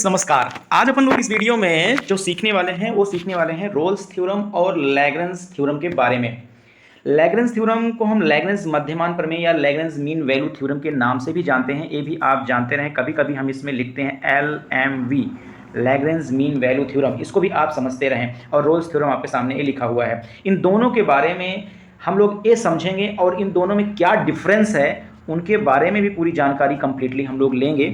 Friends नमस्कार। आज अपन लोग इस वीडियो में जो सीखने वाले हैं वो सीखने वाले हैं रोल्स थ्योरम और लैग्रेंज थ्योरम के बारे में। लैग्रेंज थ्योरम को हम लैग्रेंज मध्यमान प्रमेय या लैग्रेंज मीन वैल्यू थ्योरम के नाम से भी जानते हैं। ये भी आप जानते रहें, कभी कभी हम इसमें लिखते हैं LMV, Lagrange mean value theorem, इसको भी आप समझते रहें। और रोल्स थ्योरम आपके सामने ये लिखा हुआ है। इन दोनों के बारे में हम लोग ये समझेंगे और इन दोनों में क्या डिफरेंस है उनके बारे में भी पूरी जानकारी कंप्लीटली हम लोग लेंगे।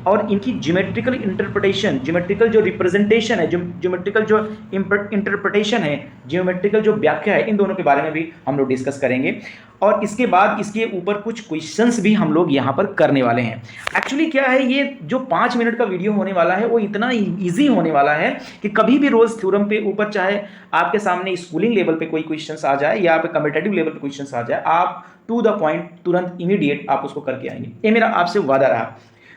और इनकी ज्योमेट्रिकल इंटरप्रिटेशन, ज्योमेट्रिकल जो रिप्रेजेंटेशन है, ज्योमेट्रिकल जो इंटरप्रिटेशन है, ज्योमेट्रिकल जो व्याख्या है, इन दोनों के बारे में भी हम लोग डिस्कस करेंगे। और इसके बाद इसके ऊपर कुछ क्वेश्चंस भी हम लोग यहाँ पर करने वाले हैं। एक्चुअली क्या है, ये जो 5 मिनट का वीडियो होने वाला है वो इतना ईजी होने वाला है कि कभी भी रोल्स थ्योरम पे ऊपर चाहे आपके सामने स्कूलिंग लेवल पे कोई क्वेश्चंस आ जाए या आप कम्पिटेटिव लेवल पे क्वेश्चंस आ जाए, आप टू द पॉइंट तुरंत इमीडिएट आप उसको करके आएंगे। ये मेरा आपसे वादा रहा।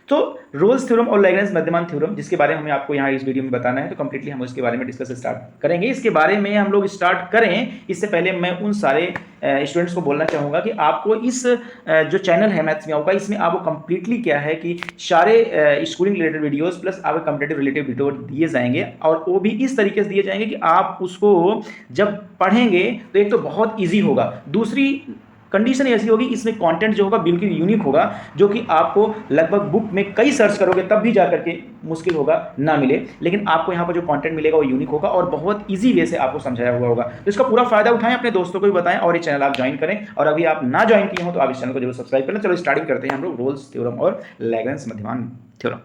तो रोल्स थ्योरम और लैग्रेंज मध्यमान थ्योरम जिसके बारे में हमें आपको यहाँ इस वीडियो में बताना है, तो कंप्लीटली हम उसके बारे में डिस्कस स्टार्ट करेंगे। इसके बारे में हम लोग स्टार्ट करें इससे पहले मैं उन सारे स्टूडेंट्स को बोलना चाहूँगा कि आपको इस जो चैनल है मैथ्स में होगा, इसमें आपको कंप्लीटली क्या है कि सारे स्कूलिंग रिलेटेड वीडियोस प्लस आपके कंपटीटिव रिलेटेड वीडियो दिए जाएंगे। और वो भी इस तरीके से दिए जाएंगे कि आप उसको जब पढ़ेंगे तो एक तो बहुत ईजी होगा, दूसरी कंडीशन ऐसी होगी इसमें कंटेंट जो होगा बिल्कुल यूनिक होगा, जो कि आपको लगभग बुक में कई सर्च करोगे तब भी जाकर के मुश्किल होगा ना मिले। लेकिन आपको यहाँ पर जो कंटेंट मिलेगा वो यूनिक होगा और बहुत इजी वे से आपको समझाया हुआ होगा। तो इसका पूरा फायदा उठाएं, अपने दोस्तों को भी बताएं और ये चैनल आप ज्वाइन करें। और अभी आप ना ज्वाइन किए हो तो आप इस चैनल को जरूर सब्सक्राइब करें। चलो स्टार्टिंग करते हैं हम लोग रोल्स थ्योरम और लैग्रेंज मध्यमान थ्योरम।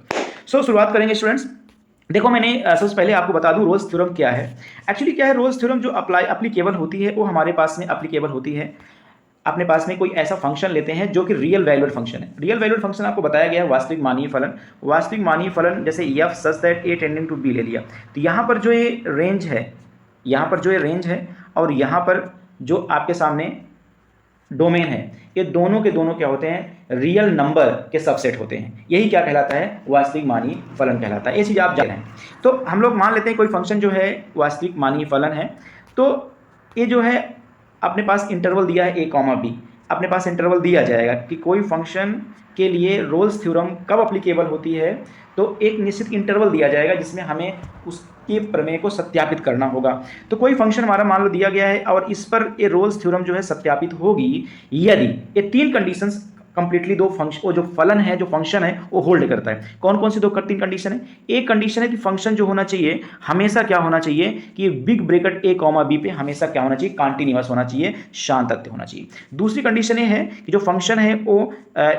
सो शुरुआत करेंगे स्टूडेंट्स। देखो, मैंने सबसे पहले आपको बता दूं रोल्स थ्योरम क्या है। एक्चुअली क्या है, रोल्स थ्योरम जो अप्लीकेबल होती है वो हमारे पास में अप्लीकेबल होती है अपने पास में कोई ऐसा फंक्शन लेते हैं जो कि रियल वैल्यूड फंक्शन है। रियल वैल्यूड फंक्शन आपको बताया गया है वास्तविक मानीय फलन। वास्तविक मानीय फलन जैसे f such that a tending to b ले लिया, तो यहाँ पर जो ये रेंज है, यहाँ पर जो ये रेंज है और यहाँ पर जो आपके सामने डोमेन है, ये दोनों के दोनों क्या होते हैं, रियल नंबर के सबसेट होते हैं। यही क्या कहलाता है, वास्तविक मानीय फलन कहलाता है। ये चीज़ आप जान रहे हैं। तो हम लोग मान लेते हैं कोई फंक्शन जो है वास्तविक मानीय फलन है। तो ये जो है अपने पास इंटरवल दिया है a, b, अपने पास इंटरवल दिया जाएगा कि कोई फंक्शन के लिए रोल्स थ्योरम कब अप्लीकेबल होती है। तो एक निश्चित इंटरवल दिया जाएगा जिसमें हमें उसके प्रमेय को सत्यापित करना होगा। तो कोई फंक्शन हमारा मान लो दिया गया है और इस पर ये रोल्स थ्योरम जो है सत्यापित होगी यदि ये 3 कंडीशंस कंप्लीटली दो फंक्शन, वो जो फलन है, जो फंक्शन है वो होल्ड करता है। कौन कौन सी 3 कंडीशन है। एक कंडीशन है कि फंक्शन जो होना चाहिए हमेशा क्या होना चाहिए कि बिग ब्रैकेट a, b पे हमेशा क्या होना चाहिए, कॉन्टिन्यूअस होना चाहिए, शांत तथ्य होना चाहिए। दूसरी कंडीशन ये है कि जो फंक्शन है वो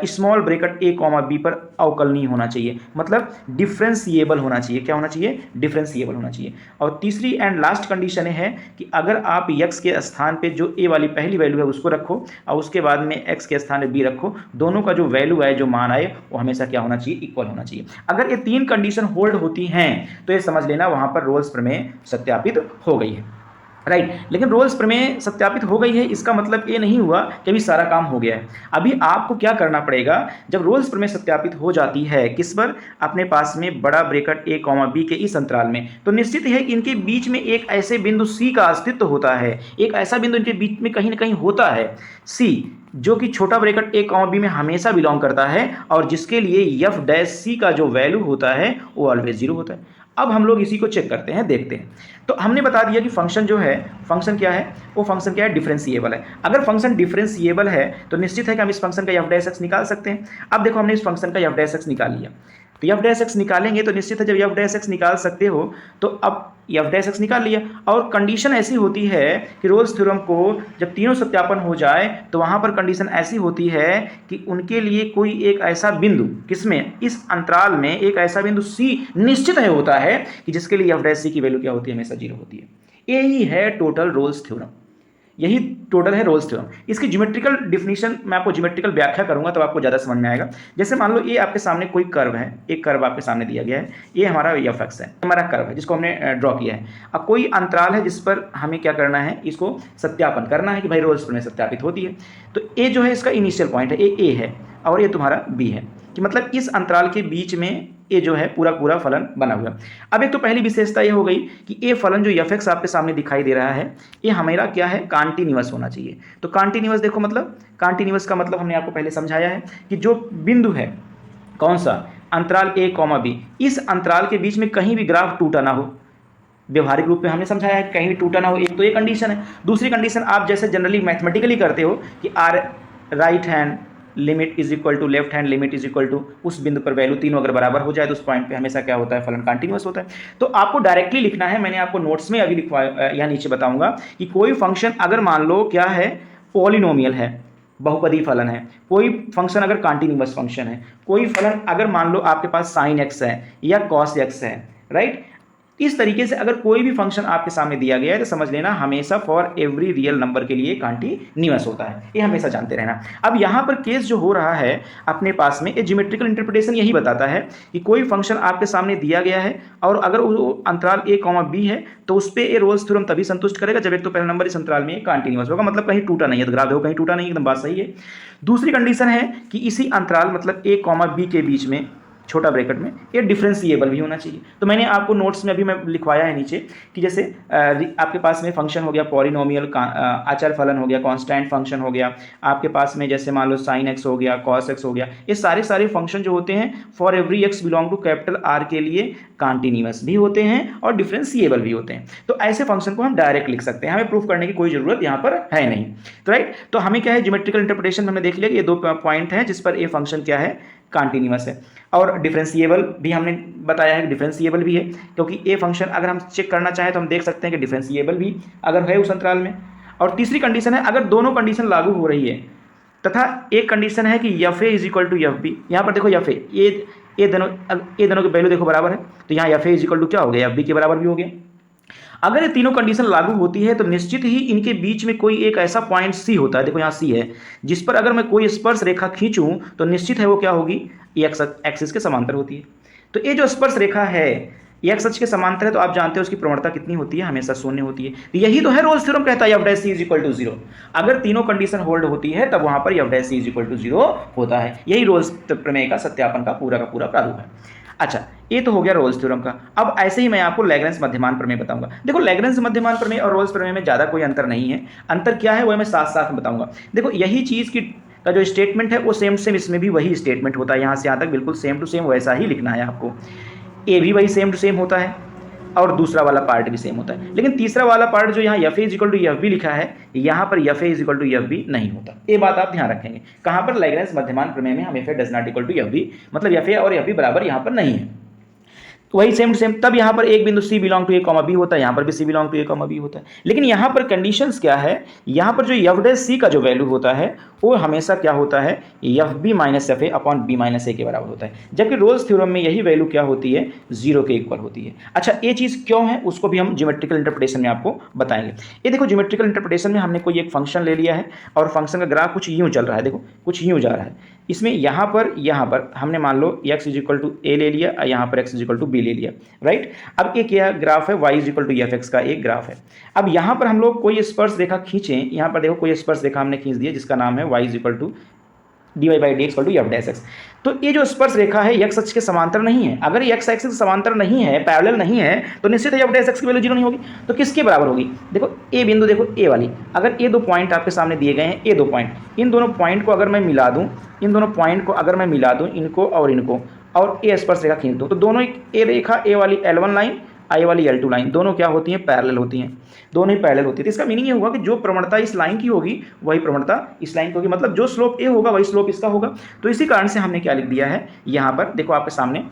स्मॉल ब्रैकेट a, b पर अवकलनीय होना चाहिए, मतलब डिफरेंशिएबल होना चाहिए। क्या होना चाहिए, डिफरेंशिएबल होना चाहिए। और तीसरी एंड लास्ट कंडीशन है कि अगर आप x के स्थान पे जो a वाली पहली वैल्यू है उसको रखो और उसके बाद में x के स्थान पे b रखो, दोनों का जो वैल्यू है, जो मान आए, वो हमेशा क्या होना चाहिए, इक्वल होना चाहिए। अगर ये 3 कंडीशन होल्ड होती हैं तो ये समझ लेना वहां पर रोल्स प्रमेय सत्यापित हो गई है, राइट। लेकिन रोल्स प्रमेय सत्यापित हो गई है इसका मतलब ये नहीं हुआ कि अभी सारा काम हो गया है। अभी आपको क्या करना पड़ेगा, जब रोल्स प्रमेय सत्यापित हो जाती है किस पर, अपने पास में बड़ा ब्रैकेट a, b के इस अंतराल में, तो निश्चित है कि इनके बीच में एक ऐसे बिंदु c का अस्तित्व होता है। एक ऐसा बिंदु इनके बीच में कहीं ना कहीं होता है c, जो कि छोटा ब्रैकेट a, b में हमेशा बिलोंग करता है और जिसके लिए f डैश c का जो वैल्यू होता है वो ऑलवेज 0 होता है। अब हम लोग इसी को चेक करते हैं, देखते हैं। तो हमने बता दिया कि फंक्शन जो है, फंक्शन क्या है, वो फंक्शन क्या है, डिफरेंशिएबल है। अगर फंक्शन डिफरेंशिएबल है तो निश्चित है कि हम इस फंक्शन का f डैश x निकाल सकते हैं। अब देखो, हमने इस फंक्शन का f डैश x निकाल लिया, तो f डैश x निकालेंगे तो निश्चित है जब f डैश x निकाल सकते हो तो अब f डैश x निकाल लिया। और कंडीशन ऐसी होती है कि रोल्स थ्योरम को जब तीनों सत्यापन हो जाए तो वहां पर कंडीशन ऐसी होती है कि उनके लिए कोई एक ऐसा बिंदु, किसमें, इस अंतराल में एक ऐसा बिंदु c निश्चित है होता है कि जिसके लिए f डैश c की वैल्यू क्या होती है, हमेशा 0 होती है। यही है टोटल रोल्स थ्योरम, यही टोटल है रोल्स थ्योरम। इसकी ज्योमेट्रिकल डिफिनीशन मैं आपको ज्योमेट्रिकल व्याख्या करूंगा तब आपको ज़्यादा समझ में आएगा। जैसे मान लो ये आपके सामने कोई कर्व है, एक कर्व आपके सामने दिया गया है, ये हमारा f(x) है, हमारा कर्व है जिसको हमने ड्रॉ किया है। अब कोई अंतराल है जिस पर हमें क्या करना है, इसको सत्यापन करना है कि भाई रोल्स प्रमेय सत्यापित होती है। तो ए जो है इसका इनिशियल पॉइंट है, ए है और ये तुम्हारा बी है, कि मतलब इस अंतराल के बीच में ये जो है पूरा पूरा फलन बना हुआ। अब एक तो पहली विशेषता ये हो गई कि ये फलन जो f(x) आपके सामने दिखाई दे रहा है ये हमारा क्या है, कॉन्टिन्यूअस होना चाहिए। तो कॉन्टिन्यूअस देखो, मतलब कॉन्टिन्यूअस का मतलब हमने आपको पहले समझाया है कि जो बिंदु है, कौन सा, अंतराल a कॉमा b, इस अंतराल के बीच में कहीं भी ग्राफ टूटा ना हो। व्यवहारिक रूप में हमने समझाया है कहीं भी टूटा ना हो, एक तो ये कंडीशन है। दूसरी कंडीशन आप जैसे जनरली मैथमेटिकली करते हो कि R right hand limit is equal to left hand limit is equal to, उस बिंदु पर वैल्यू तीनों अगर बराबर हो जाए तो उस पॉइंट पे हमेशा क्या होता है, फलन कंटिन्यूअस होता है। तो आपको डायरेक्टली लिखना है, मैंने आपको नोट्स में अभी लिखवाया, यहाँ नीचे बताऊंगा कि कोई फंक्शन अगर मान लो क्या है, पॉलिनोमियल है, बहुपदी फलन है, कोई फंक्शन अगर कंटिन्यूअस फंक्शन है, कोई फलन अगर मान लो आपके पास साइन एक्स है या कॉस एक्स है, राइट। इस तरीके से अगर कोई भी फंक्शन आपके सामने दिया गया है तो समझ लेना हमेशा फॉर एवरी रियल नंबर के लिए कंटिन्यूअस होता है, ये हमेशा जानते रहना। अब यहाँ पर केस जो हो रहा है अपने पास में, ये ज्योमेट्रिकल इंटरप्रिटेशन यही बताता है कि कोई फंक्शन आपके सामने दिया गया है और अगर वो अंतराल a कॉमा b है तो उस पर ये रोल्स थ्योरम तभी संतुष्ट करेगा जब एक तो पहला नंबर इस अंतराल में कंटिन्यूअस होगा, मतलब कहीं टूटा नहीं है। तो ग्राफ देखो कहीं टूटा नहीं, एकदम बात सही है। दूसरी कंडीशन है कि इसी अंतराल मतलब a कॉमा b के बीच में छोटा ब्रैकेट में ये डिफरेंशिएबल भी होना चाहिए। तो मैंने आपको नोट्स में अभी मैं लिखवाया है नीचे कि जैसे आपके पास में फंक्शन हो गया पॉलिनोमियल, अचर फलन हो गया, कांस्टेंट फंक्शन हो गया, आपके पास में जैसे मान लो साइन एक्स हो गया, कॉस एक्स हो गया, ये सारे फंक्शन जो होते हैं for every x belong to capital R के लिए कंटिन्यूअस भी होते हैं और डिफरेंशिएबल भी होते हैं। तो ऐसे फंक्शन को हम डायरेक्ट लिख सकते हैं, हमें प्रूफ करने की कोई जरूरत यहाँ पर है नहीं। तो राइट, तो हमें क्या है, ज्योमेट्रिकल इंटरप्रिटेशन में हमने देख लिया कि ये दो पॉइंट हैं जिस पर ये फंक्शन क्या है, कंटिन्यूअस है। और डिफरेंशिएबल भी हमने बताया है कि डिफरेंशिएबल भी है, क्योंकि ए फंक्शन अगर हम चेक करना चाहें तो हम देख सकते हैं कि डिफरेंशिएबल भी अगर है उस अंतराल में। और तीसरी कंडीशन है अगर दोनों कंडीशन लागू हो रही है, तथा एक कंडीशन है कि f a is equal to f b. यहाँ पर देखो एफ ए, ये दोनों की वैल्यू देखो बराबर है, तो यहाँ f a is equal to क्या हो गया, एफ बी के बराबर भी हो गया। अगर ये तीनों कंडीशन लागू होती है तो निश्चित ही इनके बीच में कोई एक ऐसा पॉइंट सी होता है, देखो यहाँ सी है, जिस पर अगर मैं कोई स्पर्श रेखा खींचूं तो निश्चित है वो क्या होगी, एक्स एक्सिस के समांतर होती है। तो ये जो स्पर्श रेखा है एक्स अक्ष के समांतर है, तो आप जानते हो उसकी प्रवणता कितनी होती है, हमेशा शून्य होती है। तो यही तो है रोल्स थ्योरम कहता है f dash c is equal to 0। अगर तीनों कंडीशन होल्ड होती है तब वहां पर f dash c is equal to 0 होता है। यही रोल्स प्रमेय का सत्यापन का पूरा प्रारूप है। अच्छा, ये तो हो गया रोल्स थ्योरम का। अब ऐसे ही मैं आपको लैग्रेंज मध्यमान प्रमेय बताऊंगा। देखो लैग्रेंज मध्यमान प्रमेय और रोल्स प्रमेय में ज़्यादा कोई अंतर नहीं है। अंतर क्या है वो मैं साथ साथ में बताऊंगा। देखो यही चीज़ की का जो स्टेटमेंट है वो सेम सेम इसमें भी वही स्टेटमेंट होता है, यहाँ से यहाँ तक बिल्कुल सेम टू सेम वैसा ही लिखना है आपको। ए भी वही सेम टू सेम होता है और दूसरा वाला पार्ट भी सेम होता है, लेकिन तीसरा वाला पार्ट जो यहाँ f a is equal to f b लिखा है, यहाँ पर f a is equal to f b नहीं होता। ये बात आप ध्यान रखेंगे। कहाँ पर, लैग्रेंज मध्यमान प्रमेय में हम f a does not equal to f b, मतलब एफ ए और एफ बी बराबर यहाँ पर नहीं है, वही सेम टू सेम। तब यहाँ पर एक बिंदु c belong to a comma b होता है, यहाँ पर भी c belong to a comma b होता है। लेकिन यहाँ पर कंडीशंस क्या है, यहाँ पर जो एफ डैश सी का जो वैल्यू होता है वो हमेशा क्या होता है, f b minus f a upon b minus a के बराबर होता है, जबकि रोल्स थ्योरम में यही वैल्यू क्या होती है, 0 के इक्वल होती है। अच्छा, ये चीज़ क्यों है उसको भी हम ज्योमेट्रिकल इंटरप्रिटेशन में आपको बताएंगे। ये देखो ज्योमेट्रिकल इंटरप्रिटेशन में हमने कोई एक फंक्शन ले लिया है और फंक्शन का ग्राफ कुछ यूँ चल रहा है, देखो कुछ यूँ जा रहा है। इसमें यहाँ पर हमने मान लो x is equal to a ले लिया और यहाँ पर x is equal to b ले लिया, राइट। अब एक यह ग्राफ है y is equal to f x का एक ग्राफ है। अब यहाँ पर हम लोग कोई स्पर्श रेखा खींचें, यहाँ पर देखो कोई स्पर्श रेखा हमने खींच दिया जिसका नाम है y is equal to d y by d x equal to f dash x. तो ये जो स्पर्श रेखा है एक्स अक्ष के समांतर नहीं है। अगर ये एक्स एक्सिस के समांतर नहीं है, पैरेलल नहीं है, तो निश्चित है एफ डैश एक्स की वैल्यू 0 नहीं होगी। तो किसके बराबर होगी, देखो ए बिंदु, देखो ए वाली, अगर ये दो पॉइंट आपके सामने दिए गए हैं, ये दो पॉइंट, इन दोनों पॉइंट को अगर मैं मिला दूं, इनको और इनको, और ए स्पर्श रेखा खींच दूं, तो दोनों ए रेखा, ए वाली L1 लाइन, आई वाली L2 लाइन, दोनों क्या होती हैं, पैरेलल होती हैं, दोनों ही पैरेलल होती है। तो इसका मीनिंग ये होगा कि जो प्रवणता इस लाइन की होगी वही प्रवणता इस लाइन की होगी, मतलब जो स्लोप ए होगा वही स्लोप इसका होगा। तो इसी कारण से हमने क्या लिख दिया है यहाँ पर, देखो आपके सामने,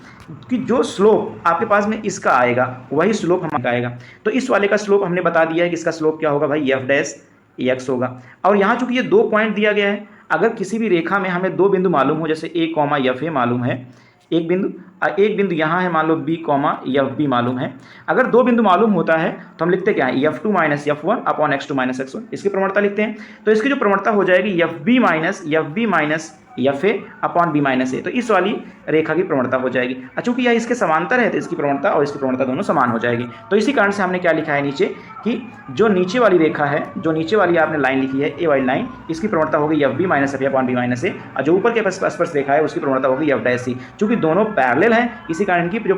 कि जो स्लोप आपके पास में इसका आएगा वही स्लोप हमारा आएगा। तो इस वाले का स्लोप हमने बता दिया है कि इसका स्लोप क्या होगा भाई, एफ डैश एक्स होगा। और यहाँ चूंकि ये दो पॉइंट दिया गया है, अगर किसी भी रेखा में हमें दो बिंदु मालूम हो, जैसे ए कॉमा एफ ए मालूम है, एक बिंदु यहाँ है मान लो बी कॉमा एफ बी मालूम है। अगर दो बिंदु मालूम होता है तो हम लिखते क्या है, f two minus f one upon x two minus x one, इसकी प्रवणता लिखते हैं। तो इसकी जो प्रवणता हो जाएगी f b minus f a upon b minus a, तो इस वाली रेखा की प्रवणता हो जाएगी। चूंकि यह इसके समांतर है तो इसकी प्रवणता और इसकी प्रवणता दोनों समान हो जाएगी। तो इसी कारण से हमने क्या लिखा है नीचे, कि जो नीचे वाली रेखा है, जो नीचे वाली आपने लाइन लिखी है ए वाली लाइन, इसकी प्रवणता होगी f b minus f a upon b minus a, और जो ऊपर के स्पर्श रेखा है उसकी प्रवणता होगी एफ डैश सी। चूंकि दोनों पैरेलल हैं इसी कारण इनकी जो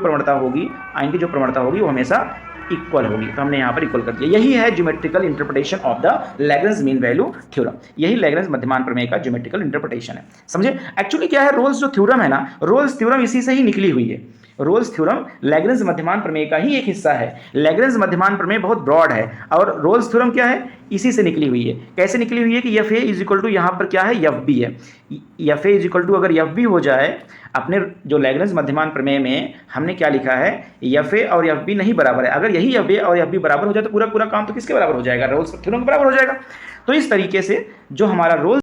प्रवणता होगी वो हमेशा इक्वल होगी, तो हमने यहाँ पर इक्वल कर दिया। यही है geometrical interpretation of the Lagrange mean value theorem. यही लैग्रेंज मध्यमान प्रमेय का ज्योमेट्रिकल इंटरप्रिटेशन है। समझे? एक्चुअली क्या है, रोल्स जो थ्योरम है ना, रोल्स थ्योरम इसी से ही निकली हुई है। रोल्स थ्योरम लैग्रेंज मध्यमान प्रमेय का ही एक हिस्सा है। लैग्रेंज मध्यमान प्रमेय बहुत ब्रॉड है और रोल्स थ्योरम क्या है, इसी से निकली हुई है। कैसे निकली हुई है कि f a is equal to यहाँ पर क्या है, एफ बी है। F a is equal to अगर एफ बी हो जाए, अपने जो लैग्रेंज मध्यमान प्रमेय में हमने क्या लिखा है, एफ ए और एफ बी नहीं बराबर है। अगर यही एफ ए और एफ बी बराबर हो जाए तो पूरा पूरा काम तो किसके बराबर हो जाएगा, रोल्स थ्योरम के बराबर हो जाएगा। तो इस तरीके से जो हमारा रोल्स